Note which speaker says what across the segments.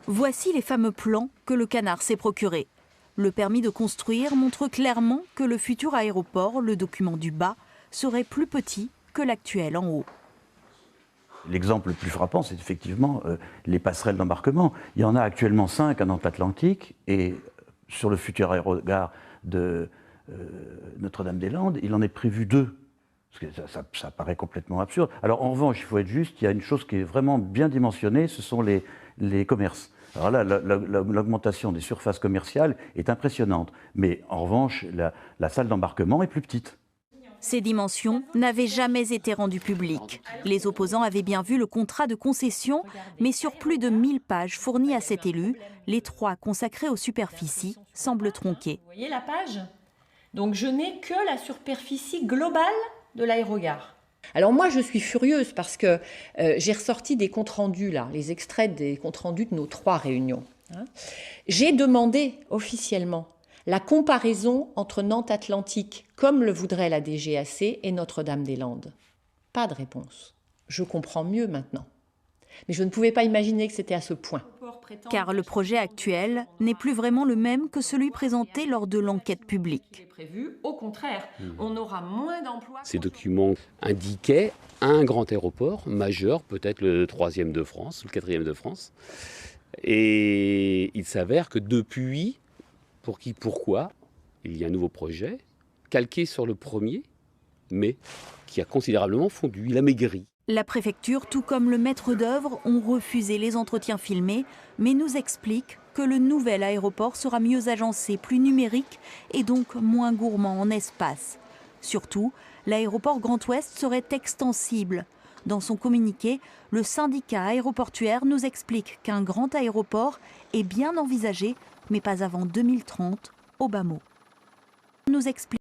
Speaker 1: Voici les fameux plans que le Canard s'est procurés. Le permis de construire montre clairement que le futur aéroport, le document du bas, serait plus petit que l'actuel en haut.
Speaker 2: L'exemple le plus frappant, c'est effectivement les passerelles d'embarquement. Il y en a actuellement 5 à Nantes-Atlantique et sur le futur aérogare de Notre-Dame-des-Landes, il en est prévu 2. Parce que ça paraît complètement absurde. Alors en revanche, il faut être juste, il y a une chose qui est vraiment bien dimensionnée, ce sont les commerces. Alors là, l'augmentation des surfaces commerciales est impressionnante. Mais en revanche, la salle d'embarquement est plus petite.
Speaker 1: Ces dimensions n'avaient jamais été rendues publiques. Les opposants avaient bien vu le contrat de concession, mais sur plus de 1000 pages fournies à cet élu, les 3 consacrés aux superficies semblent tronqués.
Speaker 3: Vous voyez la page? Donc je n'ai que la superficie globale de l'aérogare.
Speaker 4: Alors moi, je suis furieuse parce que j'ai ressorti des comptes rendus, là, les extraits des comptes rendus de nos 3 réunions. J'ai demandé officiellement la comparaison entre Nantes-Atlantique, comme le voudrait la DGAC, et Notre-Dame-des-Landes. Pas de réponse. Je comprends mieux maintenant. Mais je ne pouvais pas imaginer que c'était à ce point.
Speaker 1: Car le projet actuel n'est plus vraiment le même que celui présenté lors de l'enquête publique.
Speaker 3: Au contraire, on aura moins d'emplois.
Speaker 5: Ces documents indiquaient un grand aéroport majeur, peut-être le 3e de France, le 4e de France. Et il s'avère que depuis, pourquoi, il y a un nouveau projet, calqué sur le premier, mais qui a considérablement fondu, il a maigri.
Speaker 1: La préfecture, tout comme le maître d'œuvre, ont refusé les entretiens filmés, mais nous expliquent que le nouvel aéroport sera mieux agencé, plus numérique et donc moins gourmand en espace. Surtout, l'aéroport Grand Ouest serait extensible. Dans son communiqué, le syndicat aéroportuaire nous explique qu'un grand aéroport est bien envisagé, mais pas avant 2030, au bas mot. Nous explique.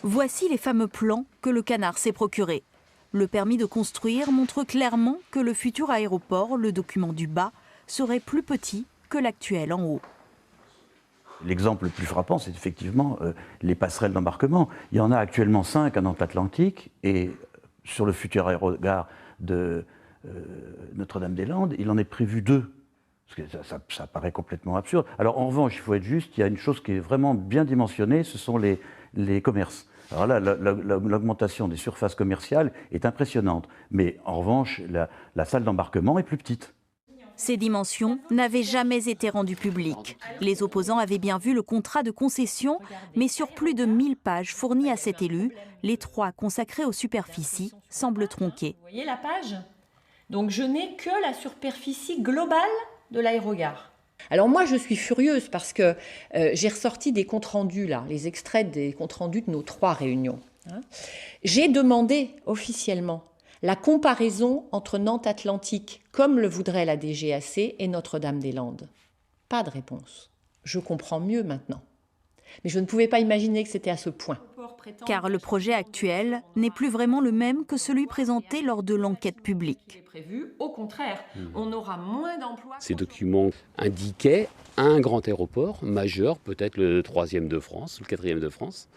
Speaker 1: Voici les fameux plans que le Canard s'est procurés. Le permis de construire montre clairement que le futur aéroport, le document du bas, serait plus petit que l'actuel en haut.
Speaker 2: L'exemple le plus frappant, c'est effectivement les passerelles d'embarquement. Il y en a actuellement 5 à Nantes-Atlantique et sur le futur aérogare de Notre-Dame-des-Landes, il en est prévu 2. Parce que ça paraît complètement absurde. Alors en revanche, il faut être juste, il y a une chose qui est vraiment bien dimensionnée, ce sont les commerces. Alors là, l'augmentation des surfaces commerciales est impressionnante. Mais en revanche, la salle d'embarquement est plus petite.
Speaker 1: Ces dimensions n'avaient jamais été rendues publiques. Les opposants avaient bien vu le contrat de concession, mais sur plus de 1000 pages fournies à cet élu, les 3 consacrés aux superficies semblent tronqués.
Speaker 3: Vous voyez la page? Donc je n'ai que la superficie globale de l'aérogare.
Speaker 4: Alors moi, je suis furieuse parce que j'ai ressorti des comptes rendus, là, les extraits des comptes rendus de nos 3 réunions. J'ai demandé officiellement la comparaison entre Nantes-Atlantique, comme le voudrait la DGAC, et Notre-Dame-des-Landes. Pas de réponse. Je comprends mieux maintenant. Mais je ne pouvais pas imaginer que c'était à ce point.
Speaker 1: Car le projet actuel n'est plus vraiment le même que celui présenté lors de l'enquête publique.
Speaker 3: Au contraire, on aura moins d'emplois.
Speaker 5: Ces documents indiquaient un grand aéroport majeur, peut-être le 3e de France, le 4e de France.